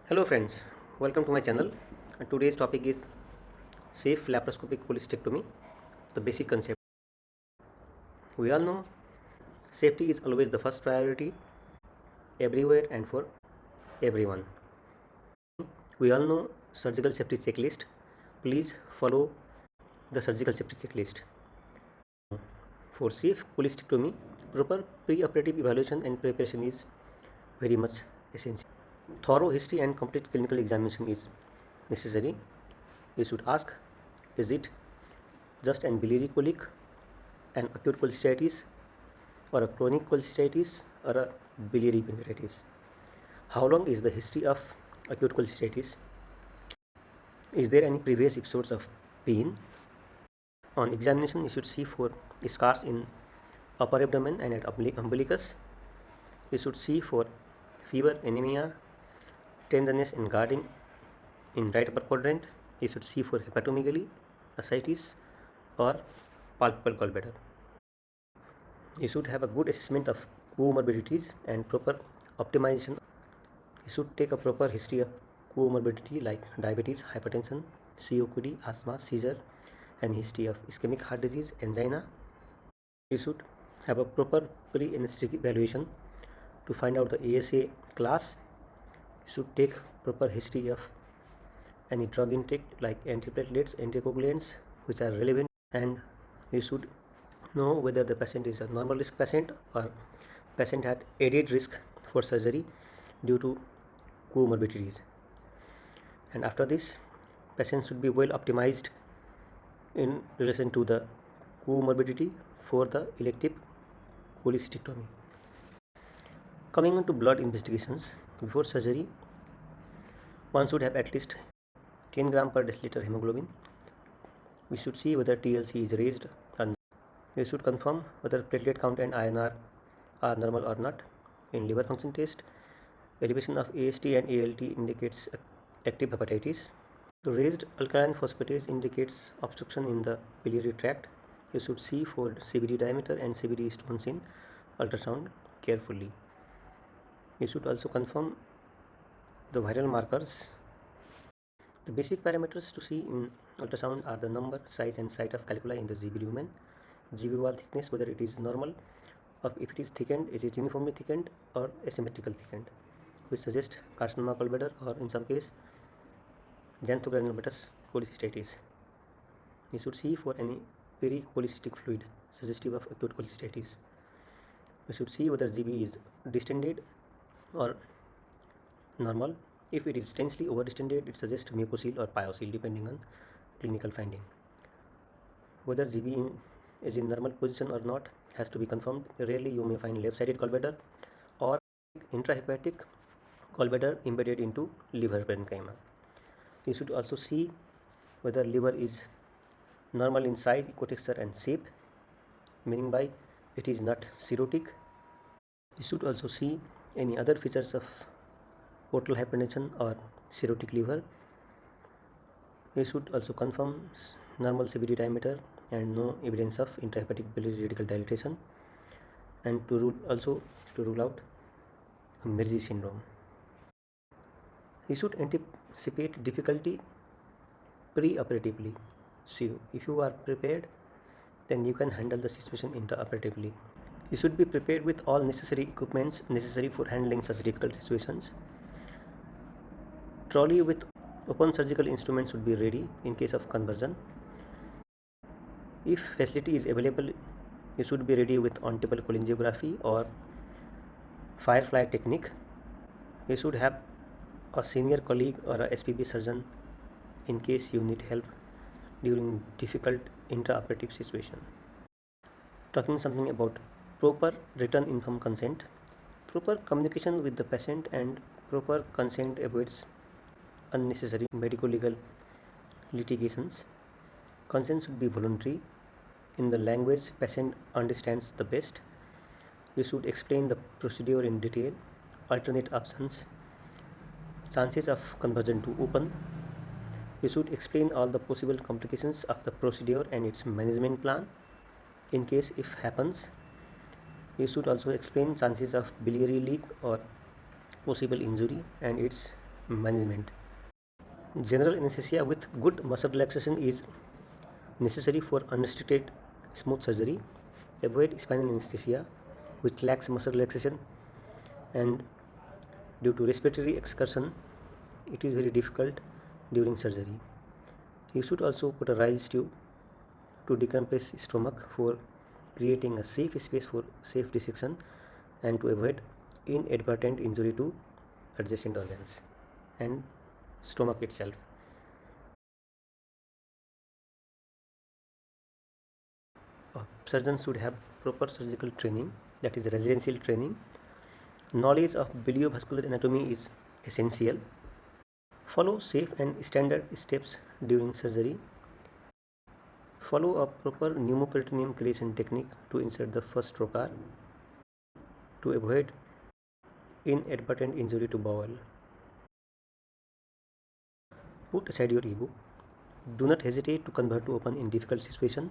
Hello friends, welcome to my channel. Today's topic is safe laparoscopic cholecystectomy, the basic concept. We all know safety is always the first priority everywhere and for everyone. We all know surgical safety checklist. Please follow the surgical safety checklist. For safe cholecystectomy, proper pre-operative evaluation and preparation is very much essential. Thorough history and complete clinical examination is necessary. You should ask, is it just an biliary colic, an acute cholecystitis, or a chronic cholecystitis, or a biliary pancreatitis? How long is the history of acute cholecystitis? Is there any previous episodes of pain? On examination, you should see for scars in upper abdomen and at umbilicus. You should see for fever, anemia, tenderness and guarding in right upper quadrant. You should see for hepatomegaly, ascites, or palpable gallbladder. You should have a good assessment of comorbidities and proper optimization. You should take a proper history of comorbidity like diabetes, hypertension, COPD, asthma, seizure, and history of ischemic heart disease, angina. You should have a proper pre-anesthetic evaluation to find out the ASA class. You should take proper history of any drug intake like antiplatelets, anticoagulants which are relevant, and you should know whether the patient is a normal risk patient or patient had added risk for surgery due to comorbidities. And after this, patient should be well optimized in relation to the comorbidity for the elective cholecystectomy. Coming on to blood investigations, before surgery, one should have at least 10 gram per deciliter hemoglobin. We should see whether TLC is raised or not. We should confirm whether platelet count and INR are normal or not. In liver function test, elevation of AST and ALT indicates active hepatitis. Raised alkaline phosphatase indicates obstruction in the biliary tract. You should see for CVD diameter and CVD stones in ultrasound carefully. You should also confirm the viral markers. The basic parameters to see in ultrasound are the number, size and site of calculi in the GB lumen, GB wall thickness, whether it is normal, or if it is thickened, is it uniformly thickened or asymmetrical thickened, which suggests carcinoma gallbladder or in some case xanthogranulomatous cholecystitis. You should see for any pericholecystic fluid suggestive of acute cholecystitis. We should see whether GB is distended or normal. If it is densely overdistended, it suggests mucocele or pyocele depending on clinical finding. Whether GB is in normal position or not has to be confirmed. Rarely you may find left-sided gallbladder or intrahepatic gallbladder embedded into liver parenchyma. You should also see whether liver is normal in size, ecotexture and shape, meaning by it is not cirrhotic. You should also see any other features of portal hypertension or cirrhotic liver. You should also confirm normal CVD diameter and no evidence of intrahepatic biliary radical dilatation, and to rule out Mersey syndrome. You should anticipate difficulty pre-operatively. So if you are prepared, then you can handle the situation intraoperatively. You should be prepared with all necessary equipments necessary for handling such difficult situations. Trolley with open surgical instruments should be ready in case of conversion. If facility is available, you should be ready with on-table cholangiography or firefly technique. You should have a senior colleague or a SPB surgeon in case you need help during difficult intraoperative situation. Talking something about proper written informed consent. Proper communication with the patient and proper consent avoids unnecessary medico-legal litigations. Consent should be voluntary in the language patient understands the best. You should explain the procedure in detail, alternate options, chances of conversion to open. You should explain all the possible complications of the procedure and its management plan in case if happens. You should also explain chances of biliary leak or possible injury and its management. General anesthesia with good muscle relaxation is necessary for unrestricted smooth surgery. Avoid spinal anesthesia which lacks muscle relaxation, and due to respiratory excursion it is very difficult during surgery. You should also put a Riles tube to decompress stomach for creating a safe space for safe dissection and to avoid inadvertent injury to adjacent organs and stomach itself. A surgeon should have proper surgical training, that is residential training. Knowledge of biliovascular anatomy is essential. Follow safe and standard steps during surgery. Follow a proper pneumoperitoneum creation technique to insert the first trocar to avoid inadvertent injury to bowel. Put aside your ego. Do not hesitate to convert to open in difficult situation.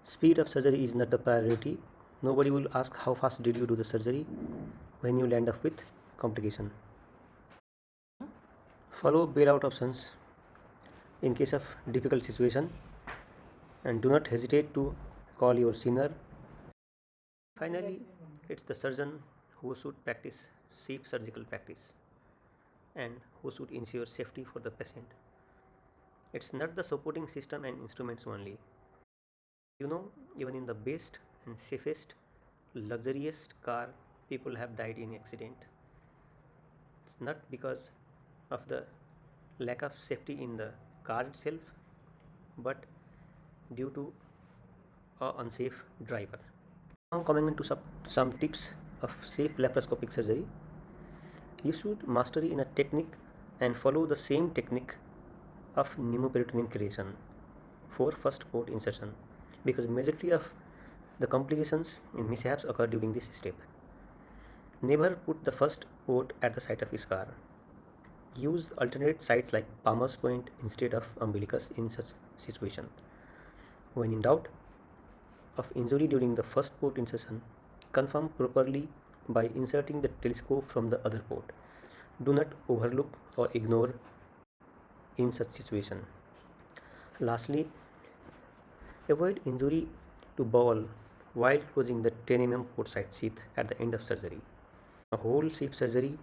Speed of surgery is not the priority. Nobody will ask how fast did you do the surgery when you land up with complication. Follow bailout options in case of difficult situation and do not hesitate to call your senior. Finally, it's the surgeon who should practice safe surgical practice and who should ensure safety for the patient. It's not the supporting system and instruments only. You know, even in the best and safest, luxurious car, people have died in accident. It's not because of the lack of safety in the car itself, but due to a unsafe driver. Now coming into some tips of safe laparoscopic surgery. You should mastery in a technique and follow the same technique of pneumoperitoneum creation for first port insertion, because majority of the complications and mishaps occur during this step. Never put the first port at the site of scar. Use alternate sites like Palmer's point instead of umbilicus in such situation. When in doubt of injury during the first port insertion, confirm properly by inserting the telescope from the other port. Do not overlook or ignore in such situation. Lastly, avoid injury to bowel while closing the 10 mm port site sheath at the end of surgery. A whole safe surgery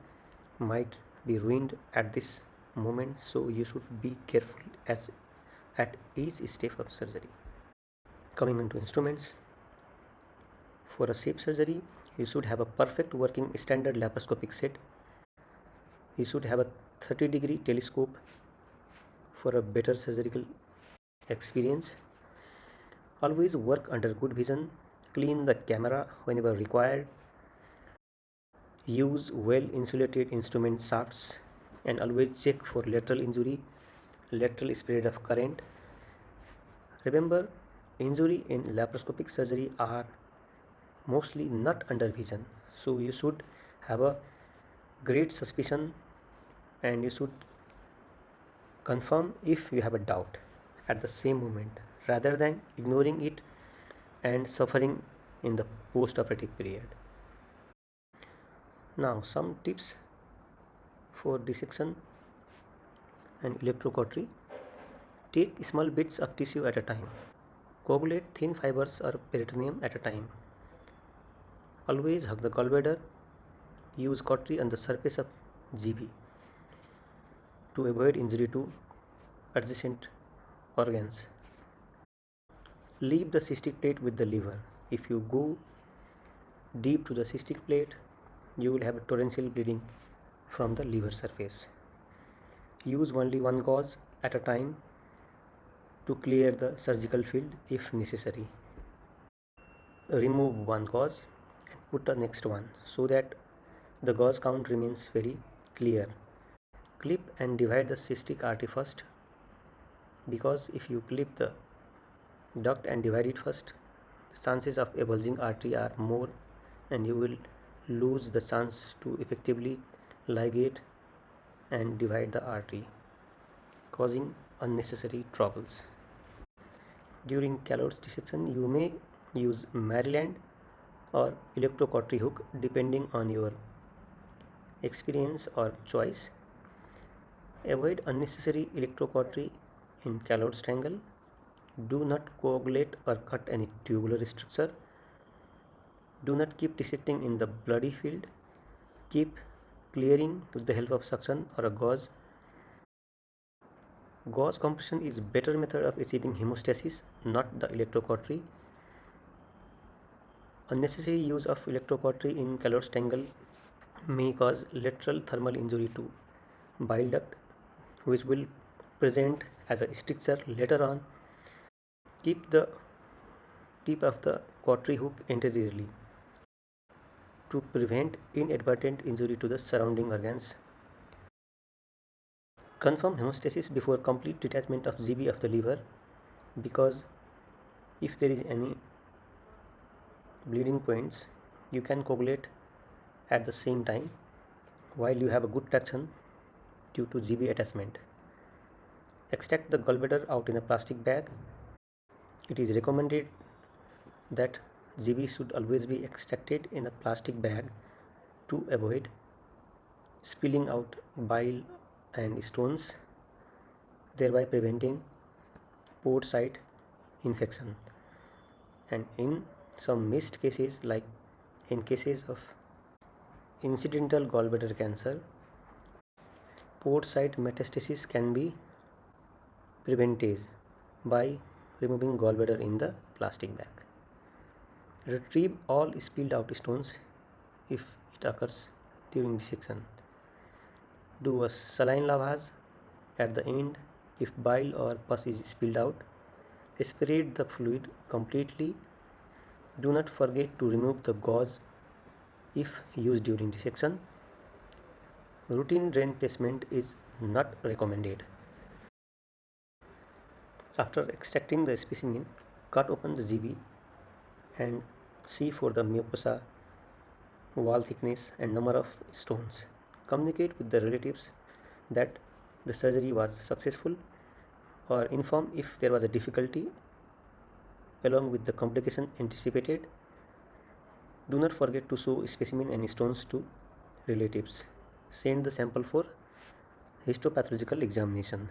might be ruined at this moment, so you should be careful at each step of surgery. Coming into instruments, for a safe surgery, you should have a perfect working standard laparoscopic set. You should have a 30-degree telescope for a better surgical experience. Always work under good vision. Clean the camera whenever required. Use well insulated instrument shafts and always check for lateral injury, lateral spread of current. Remember, injury in laparoscopic surgery are mostly not under vision, so you should have a great suspicion and you should confirm if you have a doubt at the same moment rather than ignoring it and suffering in the post-operative period. Now some tips for dissection and electrocautery. Take small bits of tissue at a time. Coagulate thin fibers or peritoneum at a time. Always hug the gallbladder. Use cautery on the surface of GB to avoid injury to adjacent organs. Leave the cystic plate with the liver. If you go deep to the cystic plate, you will have a torrential bleeding from the liver surface. Use only one gauze at a time to clear the surgical field if necessary. Remove one gauze and put the next one so that the gauze count remains very clear. Clip and divide the cystic artery first, because if you clip the duct and divide it first, the chances of a bulging artery are more and you will lose the chance to effectively ligate and divide the artery, causing unnecessary troubles. During callous dissection, you may use Maryland or electrocautery hook depending on your experience or choice. Avoid unnecessary electrocautery in calloused triangle. Do not coagulate or cut any tubular structure. Do not keep dissecting in the bloody field. Keep clearing with the help of suction or a gauze. Gauze compression is better method of achieving hemostasis, not the electrocautery. Unnecessary use of electrocautery in calloused triangle may cause lateral thermal injury to bile duct, which will present as a stricture later on. Keep the tip of the cautery hook anteriorly to prevent inadvertent injury to the surrounding organs. Confirm hemostasis before complete detachment of GB of the liver, because if there is any bleeding points, you can coagulate at the same time while you have a good traction due to GB attachment. Extract the gallbladder out in a plastic bag. It is recommended that GB should always be extracted in a plastic bag to avoid spilling out bile and stones, thereby preventing port site infection. And in some missed cases, like in cases of incidental gallbladder cancer, port site metastasis can be prevented by removing gallbladder in the plastic bag. Retrieve all spilled out stones if it occurs during dissection. Do a saline lavage at the end if bile or pus is spilled out. Aspirate the fluid completely. Do not forget to remove the gauze if used during dissection. Routine drain placement is not recommended. After extracting the specimen, cut open the GB and see for the mucosa, wall thickness and number of stones. Communicate with the relatives that the surgery was successful, or inform if there was a difficulty along with the complication anticipated. Do not forget to show specimen and stones to relatives. Send the sample for histopathological examination.